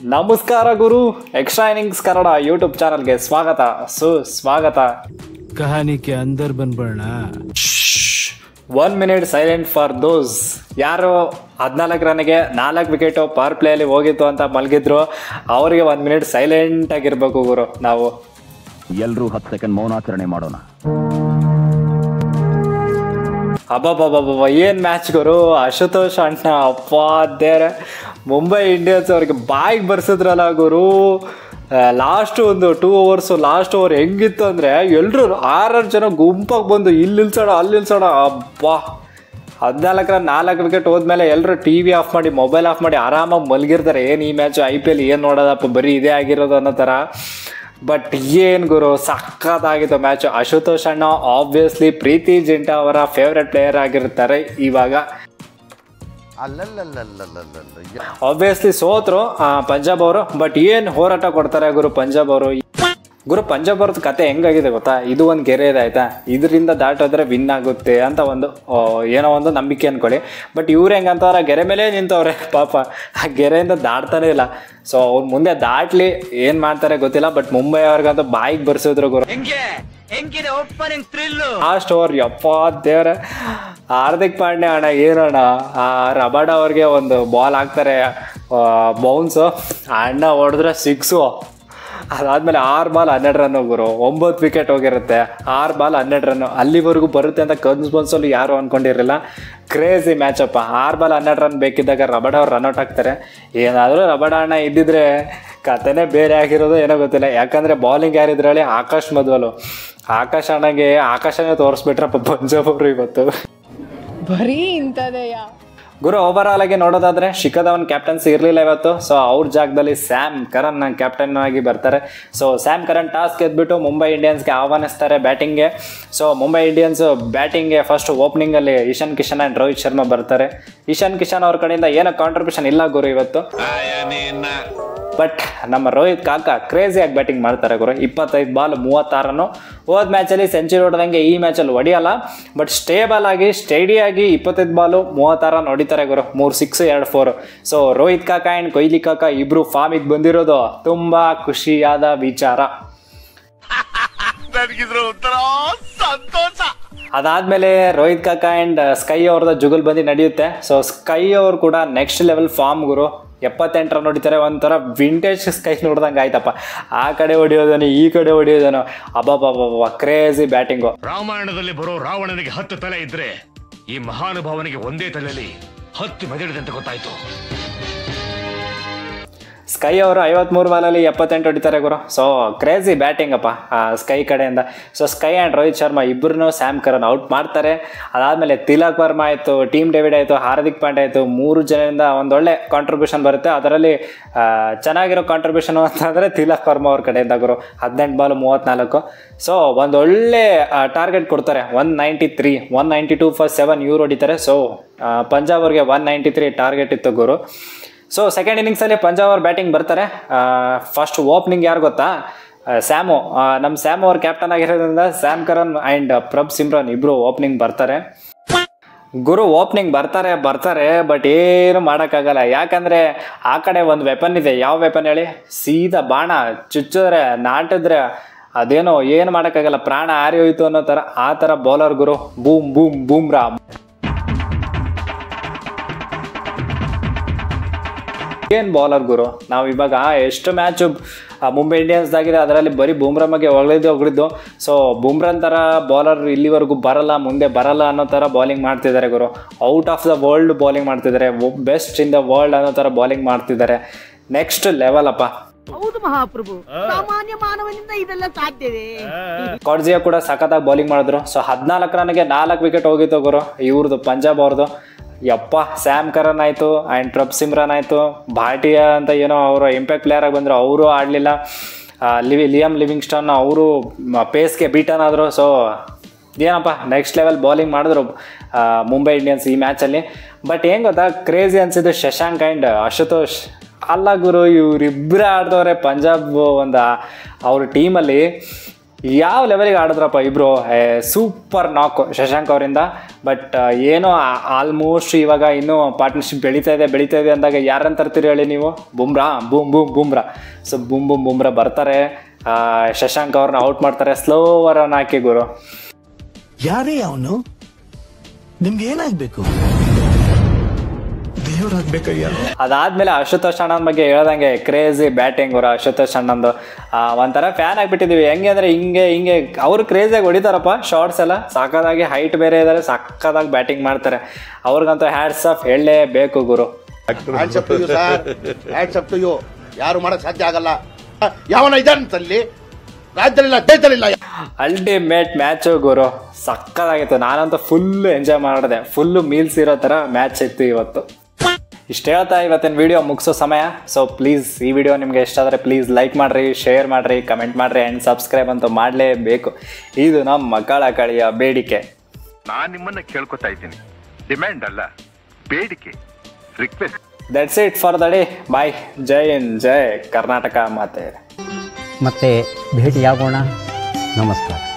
ನಮಸ್ಕಾರ ಗುರು, extra innings Kannada YouTube ಚಾನಲ್ಗೆ ಸ್ವಾಗತ ಸುಸ್ವಾಗತ. ಕಹಾನಿ ಕೆ ಅಂದರ್ ಬಂದ್ಬಿಡೋಣ. 1 minute ಸೈಲೆಂಟ್ ಫಾರ್ ದೋಸ್ ಯಾರು 14 ರನ್ಗೆ 4 ವಿಕೆಟು ಪವರ್ ಪ್ಲೇಯಲ್ಲಿ ಹೋಗಿತ್ತು ಅಂತ ಮಲಗಿದ್ರು, ಅವರಿಗೆ 1 minute ಸೈಲೆಂಟ್ ಆಗಿರ್ಬೇಕು ಗುರು. ನಾವು ಎಲ್ಲರೂ 10 ಸೆಕೆಂಡ್ ಮೌನಾಚರಣೆ ಮಾಡೋಣ. ಅಬ್ಬಬ್ಬಬ್ಬ ಏನ್ ಮ್ಯಾಚ್ ಗುರು. ಅಶುತೋಷ್ ಅಣ್ಣ ಅಪ್ಪ ದೇವ್ರೆ, ಮುಂಬೈ ಇಂಡಿಯನ್ಸ್ ಅವ್ರಿಗೆ ಬಾಯಿಗೆ ಬರ್ಸಿದ್ರಲ್ಲ ಗುರು. ಲಾಸ್ಟ್ ಒಂದು 2 overs ಲಾಸ್ಟ್ ಓವರ್ ಹೆಂಗಿತ್ತು ಅಂದರೆ ಎಲ್ಲರೂ 6 ಜನ ಗುಂಪಾಗಿ ಬಂದು ಇಲ್ಲಿ ನಿಲ್ಸೋಣ ಅಲ್ಲಿ ನಿಲ್ಸೋಣ. ಅಬ್ಬಾ 14 ರನ್ 4 ವಿಕೆಟ್ ಹೋದ್ಮೇಲೆ ಎಲ್ಲರೂ TV ಆಫ್ ಮಾಡಿ ಮೊಬೈಲ್ ಆಫ್ ಮಾಡಿ ಆರಾಮಾಗಿ ಮಲಗಿರ್ತಾರೆ. ಏನು ಈ ಮ್ಯಾಚು IPL ಏನು ನೋಡೋದಪ್ಪ, ಬರೀ ಇದೇ ಆಗಿರೋದು ಅನ್ನೋ ಥರ. ಬಟ್ ಏನು ಗುರು, ಸಖತ್ತಾಗಿತ್ತು ಮ್ಯಾಚು. ಅಶುತೋಷ್ ಅಣ್ಣ ಆಬ್ವಿಯಸ್ಲಿ ಪ್ರೀತಿ ಜಿಂಟಾ ಅವರ ಫೇವ್ರೆಟ್ ಪ್ಲೇಯರ್ ಆಗಿರ್ತಾರೆ ಇವಾಗ. ಆಬ್ವಿಯಸ್ಲಿ ಸೋತರು ಪಂಜಾಬ್ ಅವರು, ಬಟ್ ಏನು ಹೋರಾಟ ಕೊಡ್ತಾರೆ ಗುರು ಪಂಜಾಬ್ ಅವರು. ಗುರು ಪಂಜಾಬ್ ಅವ್ರದ್ದು ಕತೆ ಹೆಂಗಾಗಿದೆ ಗೊತ್ತಾ, ಇದು ಒಂದು ಗೆರೆ ಇದೆ ಆಯ್ತಾ, ಇದರಿಂದ ದಾಟೋದ್ರೆ ವಿನ್ ಆಗುತ್ತೆ ಅಂತ ಒಂದು ಏನೋ ಒಂದು ನಂಬಿಕೆ ಅಂದ್ಕೊಳ್ಳಿ. ಬಟ್ ಇವ್ರು ಹೆಂಗಂತವ್ರ ಗೆರೆ ಮೇಲೆ ನಿಂತವ್ರೆ ಪಾಪ, ಆ ಗೆರೆಯಿಂದ ದಾಟ್ತಾನೆ ಇಲ್ಲ. ಸೊ ಅವ್ರು ಮುಂದೆ ದಾಟ್ಲಿ ಏನು ಮಾಡ್ತಾರೆ ಗೊತ್ತಿಲ್ಲ. ಬಟ್ ಮುಂಬೈ ಅವ್ರಿಗಂತೂ ಬಾಯಿಗೆ ಬರ್ಸಿದ್ರು ಗುರು. ಲಾಸ್ಟ್ ಓವರ್ ಯಪ್ಪ ದೇವ್ರೆ, ಹಾರ್ದಿಕ್ ಪಾಂಡ್ಯ ಅಣ್ಣ ಏನಣ್ಣ, ರಬಾಡ ಅವ್ರಿಗೆ ಒಂದು ಬಾಲ್ ಹಾಕ್ತಾರೆ ಬೌನ್ಸು, ಅಣ್ಣ ಹೊಡೆದ್ರೆ 6. ಅದಾದಮೇಲೆ 6 ಬಾಲ್ 12 ರನ್ನು ಗುರು, 9 ವಿಕೆಟ್ ಹೋಗಿರುತ್ತೆ. 6 ಬಾಲ್ 12 ರನ್ನು ಅಲ್ಲಿವರೆಗೂ ಬರುತ್ತೆ ಅಂತ ಕನ್ಸ್ಬನ್ಸಲ್ಲಿ ಯಾರು ಅಂದ್ಕೊಂಡಿರಲಿಲ್ಲ. ಕ್ರೇಜಿ ಮ್ಯಾಚಪ್ಪ. 6 ಬಾಲ್ 12 ರನ್ ಬೇಕಿದ್ದಾಗ ರಬಾಡ ಅವ್ರು ರನ್ಔಟ್ ಆಗ್ತಾರೆ. ಏನಾದರೂ ರಬಾಡ ಅಣ್ಣ ಇದ್ದಿದ್ರೆ ಕತೆನೇ ಬೇರೆ ಆಗಿರೋದು ಏನೋ ಗೊತ್ತಿಲ್ಲ. ಯಾಕಂದರೆ ಬೌಲಿಂಗ್ ಯಾರಿದ್ರಲ್ಲಿ ಆಕಾಶ್ ಮಧ್ವಲು, ಆಕಾಶ್ ಅಣ್ಣಗೆ ಆಕಾಶನೇ ತೋರಿಸ್ಬಿಟ್ರಪ್ಪ ಪಂಜಾಬ್ ಅವರು ಇವತ್ತು. ಬರೀ ಇಂಥದೆಯ ಗುರು. ಓವರ್ ಆಲ್ ಆಗಿ ನೋಡೋದಾದ್ರೆ ಶಿಖರ್ ಧವನ್ ಕ್ಯಾಪ್ಟನ್ಸಿ ಇರಲಿಲ್ಲ ಇವತ್ತು. ಸೊ ಅವ್ರ ಜಾಗದಲ್ಲಿ ಸ್ಯಾಮ್ ಕರನ್ ಕ್ಯಾಪ್ಟನ್ ಆಗಿ ಬರ್ತಾರೆ. ಸೊ ಸ್ಯಾಮ್ ಕರನ್ ಟಾಸ್ ಗೆದ್ಬಿಟ್ಟು ಮುಂಬೈ ಇಂಡಿಯನ್ಸ್ಗೆ ಆಹ್ವಾನಿಸ್ತಾರೆ ಬ್ಯಾಟಿಂಗ್ಗೆ. ಸೊ ಮುಂಬೈ ಇಂಡಿಯನ್ಸ್ ಬ್ಯಾಟಿಂಗ್ಗೆ ಫಸ್ಟ್ ಓಪನಿಂಗಲ್ಲಿ ಇಶಾನ್ ಕಿಶನ್ ಆ್ಯಂಡ್ ರೋಹಿತ್ ಶರ್ಮಾ ಬರ್ತಾರೆ. ಇಶಾನ್ ಕಿಶನ್ ಅವ್ರ ಕಡೆಯಿಂದ ಏನೋ ಕಾಂಟ್ರಿಬ್ಯೂಷನ್ ಇಲ್ಲ ಗುರು ಇವತ್ತು. ಬಟ್ ನಮ್ಮ ರೋಹಿತ್ ಕಾಕಾ ಕ್ರೇಜಿಯಾಗಿ ಬ್ಯಾಟಿಂಗ್ ಮಾಡ್ತಾರೆ ಗುರು. 25 ಬಾಲ್ 36 ರನ್ನು. ಹೋದ ಮ್ಯಾಚಲ್ಲಿ ಸೆಂಚುರಿ ಹೊಡೆದಂಗೆ ಈ ಮ್ಯಾಚಲ್ಲಿ ಹೊಡೆಯಲ್ಲ, ಬಟ್ ಸ್ಟೇಬಲ್ ಆಗಿ ಸ್ಟಡಿಯಾಗಿ 25 ಬಾಲು 36 ರನ್ ಹೊಡಿತಾರೆ ಗುರು. 3 6 2 4. ಸೊ ರೋಹಿತ್ ಕಾಕಾ ಆ್ಯಂಡ್ ಕೊಹ್ಲಿ ಕಾಕಾ ಇಬ್ರು ಫಾರ್ಮಿಗೆ ಬಂದಿರೋದು ತುಂಬ ಖುಷಿಯಾದ ವಿಚಾರ. ಅದಾದಮೇಲೆ ರೋಹಿತ್ ಕಾಕಾ ಆ್ಯಂಡ್ ಸ್ಕೈ ಅವ್ರದ್ದು ಜುಗಲ್ ಬಂದು ನಡೆಯುತ್ತೆ. ಸೊ ಸ್ಕೈ ಅವರು ಕೂಡ ನೆಕ್ಸ್ಟ್ ಲೆವೆಲ್ ಫಾರ್ಮ್ ಗುರು. 78 ರನ್ ಹೊಡಿತಾರೆ. ಒಂಥರ ವಿಂಟೇಜ್ ಸ್ಕೈ ನೋಡ್ದಂಗೆ ಆಯ್ತಪ್ಪ. ಆ ಕಡೆ ಹೊಡಿಯೋದೇನೋ ಈ ಕಡೆ ಹೊಡಿಯೋದೇನೋ, ಅಬ್ಬಬ್ಬಬ್ಬ ಕ್ರೇಜಿ ಬ್ಯಾಟಿಂಗು. ರಾಮಾಯಣದಲ್ಲಿ ಬರೋ ರಾವಣನಿಗೆ 10 ತಲೆ ಇದ್ರೆ ಈ ಮಹಾನುಭಾವನಿಗೆ ಒಂದೇ ತಲೆಯಲ್ಲಿ 10 ಮೆದಳಿದೆ ಅಂತ ಗೊತ್ತಾಯ್ತು. ಸ್ಕೈ ಅವರು 53 ಬಾಲಲ್ಲಿ 78 ಹೊಡಿತಾರೆ ಗುರು. ಸೊ ಕ್ರೇಜಿ ಬ್ಯಾಟಿಂಗ್ ಅಪ್ಪ ಸ್ಕೈ ಕಡೆಯಿಂದ. So sky and Rohit Sharma ಇಬ್ಬರನ್ನೂ ಸ್ಯಾಮ್ ಕರನ್ ಔಟ್ ಮಾಡ್ತಾರೆ. ಅದಾದಮೇಲೆ ತಿಲಕ್ ವರ್ಮಾ ಆಯಿತು, ಟೀಮ್ ಡೇವಿಡ್ ಆಯಿತು, ಹಾರ್ದಿಕ್ ಪಾಂಡ್ಯ ಆಯಿತು. 3 ಜನರಿಂದ ಒಂದೊಳ್ಳೆ ಕಾಂಟ್ರಿಬ್ಯೂಷನ್ ಬರುತ್ತೆ. ಅದರಲ್ಲಿ ಚೆನ್ನಾಗಿರೋ ಕಾಂಟ್ರಿಬ್ಯೂಷನು ಅಂತಂದರೆ ತಿಲಕ್ ವರ್ಮಾ ಅವ್ರ ಕಡೆಯಿಂದ ಗುರು. 18 ಬಾಲ್ 34. ಸೊ ಒಂದೊಳ್ಳೆ ಟಾರ್ಗೆಟ್ ಕೊಡ್ತಾರೆ. 193 192 ಫಾರ್ 7 ಇವ್ರು ಹೊಡಿತಾರೆ. ಸೊ ಪಂಜಾಬ್ ಅವ್ರಿಗೆ 193 ಟಾರ್ಗೆಟ್ ಇತ್ತು ಗುರು. ಸೊ ಸೆಕೆಂಡ್ ಇನ್ನಿಂಗ್ಸಲ್ಲಿ ಪಂಜಾಬ್ ಅವ್ರು ಬ್ಯಾಟಿಂಗ್ ಬರ್ತಾರೆ. ಫಸ್ಟ್ ಓಪನಿಂಗ್ ಯಾರು ಗೊತ್ತಾ, ಸ್ಯಾಮು. ನಮ್ಮ ಸ್ಯಾಮ್ ಅವ್ರು ಕ್ಯಾಪ್ಟನ್ ಆಗಿರೋದ್ರಿಂದ ಸ್ಯಾಮ್ ಕರನ್ ಆ್ಯಂಡ್ ಪ್ರಭ್ ಸಿಮ್ರನ್ ಇಬ್ಬರು ಓಪನಿಂಗ್ ಬರ್ತಾರೆ ಗುರು. ಓಪನಿಂಗ್ ಬರ್ತಾರೆ ಬಟ್ ಏನು ಮಾಡೋಕ್ಕಾಗಲ್ಲ. ಯಾಕಂದರೆ ಆ ಕಡೆ ಒಂದು ವೆಪನ್ ಇದೆ. ಯಾವ ವೆಪನ್ ಹೇಳಿ, ಸೀದಾ ಬಾಣ ಚುಚ್ಚಿದ್ರೆ ನಾಟಿದ್ರೆ ಅದೇನೋ ಏನು ಮಾಡೋಕ್ಕಾಗಲ್ಲ, ಪ್ರಾಣ ಹಾರಿ ಹೋಯ್ತು ಅನ್ನೋ ಥರ ಆ ಥರ ಬೌಲರ್ ಗುರು. Boom boom Bumrah. ಏನು ಬೌಲರ್ ಗುರು. ನಾವು ಇವಾಗ ಎಷ್ಟು ಮ್ಯಾಚು ಮುಂಬೈ ಇಂಡಿಯನ್ಸ್ದಾಗಿದೆ, ಅದರಲ್ಲಿ ಬರೀ ಬೂಮ್ರಾ ಬಗ್ಗೆ ಹೊಗಳಿದ್ದು. ಸೊ ಬೂಮ್ರಾನ್ ಥರ ಬೌಲರ್ ಇಲ್ಲಿವರೆಗೂ ಬರಲ್ಲ, ಮುಂದೆ ಬರಲ್ಲ ಅನ್ನೋ ಥರ ಬೌಲಿಂಗ್ ಮಾಡ್ತಿದ್ದಾರೆ ಗುರು. Out of the world bowling ಮಾಡ್ತಿದ್ದಾರೆ, ಬೆಸ್ಟ್ ಇನ್ ದ ವರ್ಲ್ಡ್ ಅನ್ನೋ ಥರ ಬೌಲಿಂಗ್ ಮಾಡ್ತಿದ್ದಾರೆ. ನೆಕ್ಸ್ಟ್ ಲೆವೆಲ್ ಅಪ್ಪ. ಹೌದು ಮಹಾಪ್ರಭು, ಸಾಮಾನ್ಯ ಮಾನವನಿಂದ ಇದೆಲ್ಲ ಸಾಧ್ಯವೇ? ಕಾಡ್ಜಿಯಾ ಕೂಡ ಸಖತ್ತಾಗಿ ಬೌಲಿಂಗ್ ಮಾಡಿದ್ರು. ಸೊ 14 ರನ್ಗೆ 4 ವಿಕೆಟ್ ಹೋಗಿತ್ತು ಗುರು ಇವ್ರದ್ದು ಪಂಜಾಬ್ ಅವ್ರದ್ದು. ಯಪ್ಪ, ಸ್ಯಾಮ್ ಕರನ್ ಆಯಿತು ಆ್ಯಂಡ್ ಪ್ರಭ್ ಸಿಮ್ರನ್ ಆಯಿತು. ಭಾಟಿಯಾ ಅಂತ ಏನೋ ಅವರು ಇಂಪ್ಯಾಕ್ಟ್ ಪ್ಲೇಯರಾಗಿ ಬಂದರು, ಅವರು ಆಡಲಿಲ್ಲ. ಲಿಯಾಮ್ ಲಿವಿಂಗ್ಸ್ಟನ್ ಅವರು ಪೇಸ್ಗೆ ಬೀಟನ್ ಆದರು. ಸೊ ಏನಪ್ಪ ನೆಕ್ಸ್ಟ್ ಲೆವೆಲ್ ಬೌಲಿಂಗ್ ಮಾಡಿದ್ರು ಮುಂಬೈ ಇಂಡಿಯನ್ಸ್ ಈ ಮ್ಯಾಚಲ್ಲಿ. ಬಟ್ ಏನು ಗೊತ್ತಾ ಕ್ರೇಜಿ ಅನಿಸಿದ್ದು, ಶಶಾಂಕ್ ಆ್ಯಂಡ್ ಅಶುತೋಷ್ ಅಲ್ಲ ಗುರು, ಇವರಿಬ್ಬರೇ ಆಡ್ದವ್ರೆ ಪಂಜಾಬ್ ಒಂದು ಅವ್ರ ಟೀಮಲ್ಲಿ. ಯಾವ ಲೆವೆಲಿಗೆ ಆಡಿದ್ರಪ್ಪ ಇಬ್ರು. ಸೂಪರ್ ನಾಕು ಶಶಾಂಕ್ ಅವರಿಂದ. ಬಟ್ ಏನೋ ಆಲ್ಮೋಸ್ಟ್ ಇವಾಗ ಇನ್ನೂ ಪಾರ್ಟ್ನರ್ಶಿಪ್ ಬೆಳೀತಾ ಇದೆ ಅಂದಾಗ ಯಾರನ್ನು ತರ್ತೀರಿ ಹೇಳಿ ನೀವು? ಬುಮ್ರಾ, ಬುಮ್ರಾ. ಸೊ ಬುಮ್ರಾ ಬರ್ತಾರೆ, ಶಶಾಂಕ್ ಅವ್ರನ್ನ ಔಟ್ ಮಾಡ್ತಾರೆ, ಸ್ಲೋವರ್ ಅವನ್ನ ಹಾಕಿ ಗುರು. ಯಾರೇ ಅವನು? ನಿಮ್ಗೆ ಏನಾಗ್ಬೇಕು? ದೇವರಾಗ್ಬೇಕಯ್ಯ. ಅದಾದ್ಮೇಲೆ ಅಶುತೋಷ್ ಅಣ್ಣನ ಬಗ್ಗೆ ಹೇಳ್ದಂಗೆ ಕ್ರೇಜಿ ಬ್ಯಾಟಿಂಗ್ ಗುರು ಅಶುತೋಷ್ ಅಣ್ಣಂದು. ಒಂಥರ ಫ್ಯಾನ್ ಆಗಿಬಿಟ್ಟಿದ್ದೀವಿ. ಹೆಂಗೆ ಅಂದರೆ ಹಿಂಗೆ ಅವರು ಕ್ರೇಜಿಯಾಗಿ ಹೊಡಿತಾರಪ್ಪ ಶಾರ್ಟ್ಸ್ ಎಲ್ಲ. ಸಾಕಾಗಿ ಹೈಟ್ ಬೇರೆ ಇದ್ದಾರೆ, ಸಕ್ಕದಾಗಿ ಬ್ಯಾಟಿಂಗ್ ಮಾಡ್ತಾರೆ. ಅವ್ರಿಗಂತೂ ಹ್ಯಾಟ್ಸ್ ಆಫ್ ಹೇಳಲೇಬೇಕು ಗುರು. ಯಾರು ಮಾಡಕ್ ಸಾಧ್ಯ ಆಗಲ್ಲ. ಯಾವನ ಇದಂತಲ್ಲಿ ರಾಜ್ಯದಲ್ಲಿಲ್ಲ. ಅಲ್ಟಿಮೇಟ್ ಮ್ಯಾಚು ಗುರು, ಸಕ್ಕದಾಗಿತ್ತು. ನಾನಂತೂ ಫುಲ್ ಎಂಜಾಯ್ ಮಾಡಿದೆ. ಫುಲ್ಲು ಮೀಲ್ಸ್ ಇರೋ ಥರ ಮ್ಯಾಚ್ ಇತ್ತು ಇವತ್ತು. ಇಷ್ಟು ಹೇಳ್ತಾ ಇವತ್ತಿನ ವಿಡಿಯೋ ಮುಗಿಸೋ ಸಮಯ. ಸೊ ಪ್ಲೀಸ್ ಈ ವಿಡಿಯೋ ನಿಮಗೆ ಇಷ್ಟ ಆದರೆ ಪ್ಲೀಸ್ ಲೈಕ್ ಮಾಡಿರಿ, ಶೇರ್ ಮಾಡಿರಿ, ಕಮೆಂಟ್ ಮಾಡಿರಿ ಆ್ಯಂಡ್ ಸಬ್ಸ್ಕ್ರೈಬ್ ಅಂತೂ ಮಾಡಲೇಬೇಕು. ಇದು ನಮ್ಮ ಮಕ್ಕಳ ಕಳಿಯ ಬೇಡಿಕೆ. ನಾನು ನಿಮ್ಮನ್ನ ಕೇಳ್ಕೊತಾ ಇದ್ದೀನಿ, ಡಿಮ್ಯಾಂಡ್ ಅಲ್ಲ, ಬೇಡಿಕೆ, request. That's it for the day. Bye. ಜೈ ಹಿಂದ್, ಜೈ ಕರ್ನಾಟಕ ಮಾತೆ. ಮತ್ತೆ ಭೇಟಿಯಾಗೋಣ. ನಮಸ್ಕಾರ.